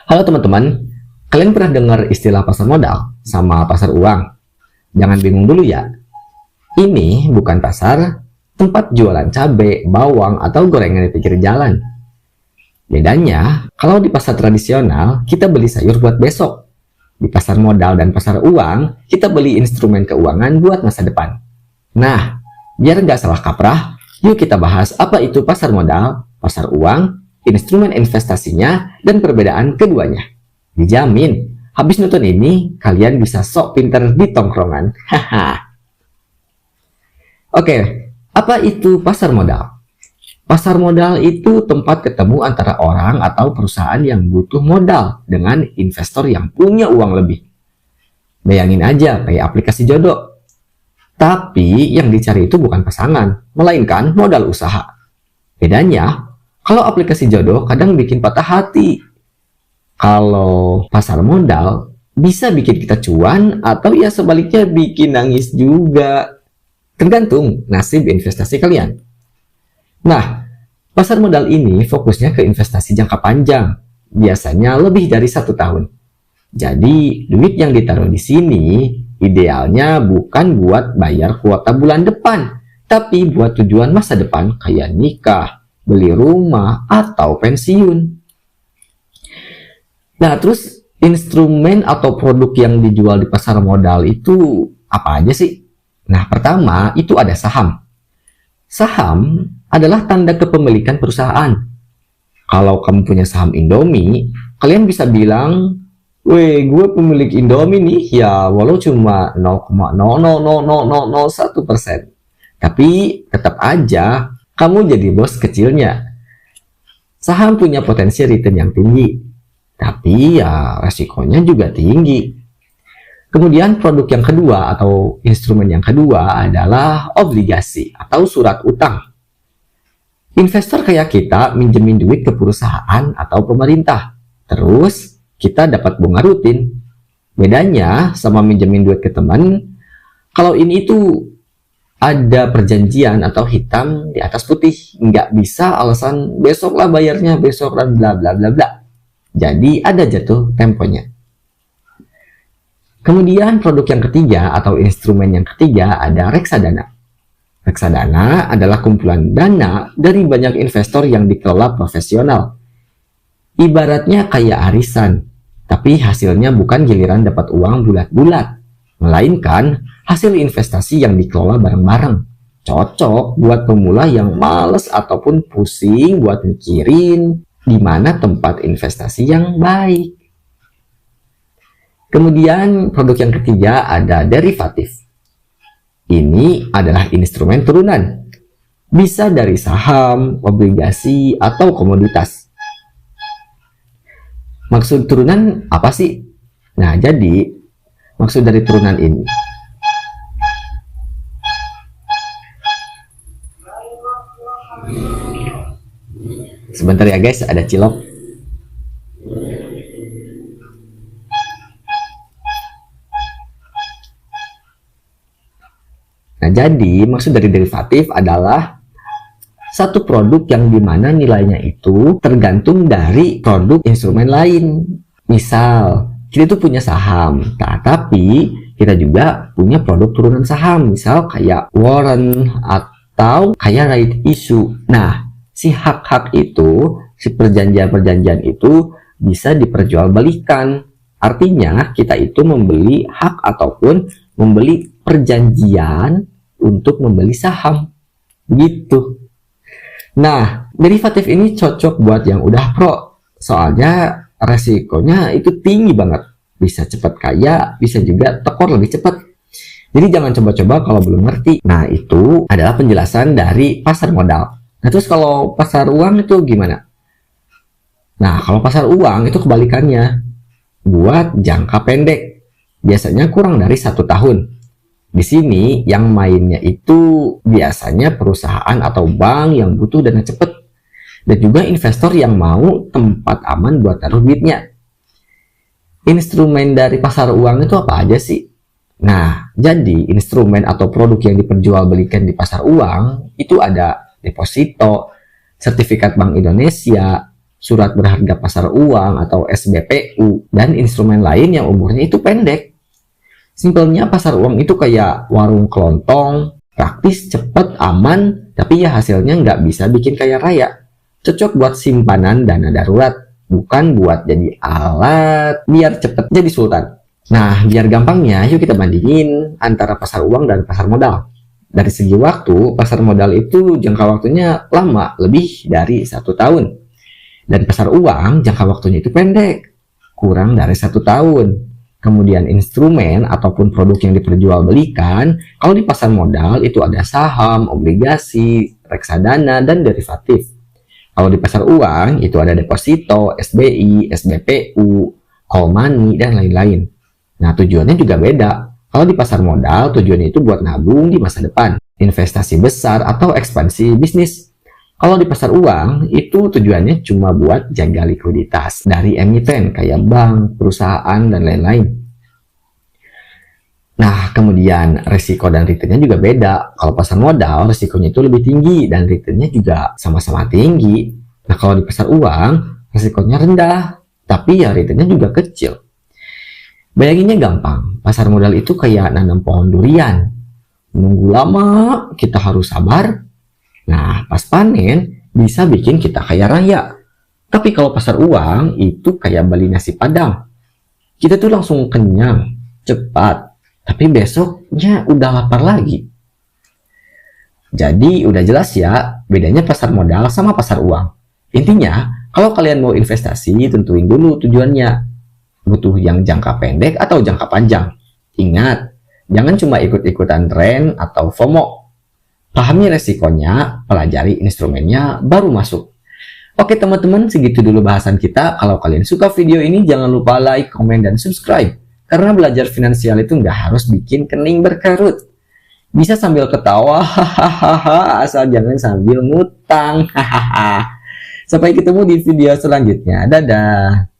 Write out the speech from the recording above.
Halo teman-teman, kalian pernah dengar istilah pasar modal sama pasar uang? Jangan bingung dulu ya. Ini bukan pasar tempat jualan cabai, bawang, atau gorengan di pinggir jalan. Bedanya, kalau di pasar tradisional, kita beli sayur buat besok. Di pasar modal dan pasar uang, kita beli instrumen keuangan buat masa depan. Nah, biar nggak salah kaprah, yuk kita bahas apa itu pasar modal, pasar uang, instrumen investasinya, dan perbedaan keduanya. Dijamin, habis nonton ini, kalian bisa sok pinter di tongkrongan. Haha. Oke, apa itu pasar modal? Pasar modal itu tempat ketemu antara orang atau perusahaan yang butuh modal dengan investor yang punya uang lebih. Bayangin aja kayak aplikasi jodoh. Tapi yang dicari itu bukan pasangan, melainkan modal usaha. Bedanya, kalau aplikasi jodoh kadang bikin patah hati. Kalau pasar modal bisa bikin kita cuan atau ya sebaliknya bikin nangis juga. Tergantung nasib investasi kalian. Nah, pasar modal ini fokusnya ke investasi jangka panjang. Biasanya lebih dari 1 tahun. Jadi, duit yang ditaruh di sini idealnya bukan buat bayar kuota bulan depan, tapi buat tujuan masa depan kayak nikah, beli rumah, atau pensiun. Nah, terus instrumen atau produk yang dijual di pasar modal itu apa aja sih? Nah, pertama itu ada saham. Saham adalah tanda kepemilikan perusahaan. Kalau kamu punya saham Indomie, kalian bisa bilang, "Weh, gue pemilik Indomie nih, ya walau cuma 0,00001%. Tapi tetap aja kamu jadi bos kecilnya." Saham punya potensi return yang tinggi, tapi ya resikonya juga tinggi. Kemudian produk yang kedua atau instrumen yang kedua adalah obligasi atau surat utang. Investor kayak kita minjemin duit ke perusahaan atau pemerintah, terus kita dapat bunga rutin. Bedanya sama minjemin duit ke teman, kalau ini itu ada perjanjian atau hitam di atas putih, nggak bisa alasan besok lah bayarnya, besok dan bla bla bla bla. Jadi ada jatuh temponya. Kemudian produk yang ketiga atau instrumen yang ketiga ada reksadana. Reksadana adalah kumpulan dana dari banyak investor yang dikelola profesional. Ibaratnya kayak arisan, tapi hasilnya bukan giliran dapat uang bulat-bulat, melainkan hasil investasi yang dikelola bareng-bareng. Cocok buat pemula yang males ataupun pusing buat mikirin di mana tempat investasi yang baik. Kemudian produk yang ketiga ada derivatif. Ini adalah instrumen turunan. Bisa dari saham, obligasi, atau komoditas. Maksud turunan apa sih? Nah, jadi maksud dari turunan ini sebentar ya guys, ada cilok. Nah, jadi maksud dari derivatif adalah satu produk yang dimana nilainya itu tergantung dari produk instrumen lain. Misal, kita itu punya saham, tapi kita juga punya produk turunan saham. Misal kayak warrant atau kayak right issue. Nah, si hak-hak itu, si perjanjian-perjanjian itu bisa diperjualbelikan. Artinya, kita itu membeli hak ataupun membeli perjanjian untuk membeli saham. Gitu. Nah, derivatif ini cocok buat yang udah pro. Soalnya resikonya itu tinggi banget. Bisa cepat kaya, bisa juga tekor lebih cepat. Jadi jangan coba-coba kalau belum ngerti. Nah, itu adalah penjelasan dari pasar modal. Nah, terus kalau pasar uang itu gimana? Nah, kalau pasar uang itu kebalikannya. Buat jangka pendek. Biasanya kurang dari 1 tahun. Di sini yang mainnya itu biasanya perusahaan atau bank yang butuh dana cepat. Dan juga investor yang mau tempat aman buat taruh duitnya. Instrumen dari pasar uang itu apa aja sih? Nah, jadi instrumen atau produk yang diperjualbelikan di pasar uang itu ada deposito, sertifikat Bank Indonesia, surat berharga pasar uang atau SBPU, dan instrumen lain yang umurnya itu pendek. Simpelnya pasar uang itu kayak warung kelontong, praktis, cepat, aman, tapi ya hasilnya nggak bisa bikin kaya raya. Cocok buat simpanan dana darurat, bukan buat jadi alat biar cepet jadi sultan. Nah, biar gampangnya, yuk kita bandingin antara pasar uang dan pasar modal. Dari segi waktu, pasar modal itu jangka waktunya lama, lebih dari 1 tahun. Dan pasar uang, jangka waktunya itu pendek, kurang dari 1 tahun. Kemudian instrumen ataupun produk yang diperjualbelikan, kalau di pasar modal itu ada saham, obligasi, reksadana, dan derivatif. Kalau di pasar uang, itu ada deposito, SBI, SBPU, call money, dan lain-lain. Nah, tujuannya juga beda. Kalau di pasar modal, tujuannya itu buat nabung di masa depan, investasi besar, atau ekspansi bisnis. Kalau di pasar uang, itu tujuannya cuma buat jaga likuiditas dari emiten, kayak bank, perusahaan, dan lain-lain. Nah, kemudian risiko dan returnnya juga beda. Kalau pasar modal, risikonya itu lebih tinggi, dan returnnya juga sama-sama tinggi. Nah, kalau di pasar uang, risikonya rendah, tapi ya returnnya juga kecil. Bayanginnya gampang, pasar modal itu kayak nanam pohon durian. Menunggu lama, kita harus sabar. Nah, pas panen, bisa bikin kita kaya raya. Tapi kalau pasar uang, itu kayak beli nasi padang. Kita tuh langsung kenyang, cepat. Tapi besoknya udah lapar lagi. Jadi udah jelas ya, bedanya pasar modal sama pasar uang. Intinya, kalau kalian mau investasi, tentuin dulu tujuannya. Butuh yang jangka pendek atau jangka panjang. Ingat, jangan cuma ikut-ikutan tren atau FOMO. Pahami resikonya, pelajari instrumennya, baru masuk. Oke teman-teman, segitu dulu bahasan kita. Kalau kalian suka video ini, jangan lupa like, komen, dan subscribe. Karena belajar finansial itu nggak harus bikin kening berkerut. Bisa sambil ketawa, hahaha, asal jangan sambil ngutang, hahaha. Sampai ketemu di video selanjutnya. Dadah.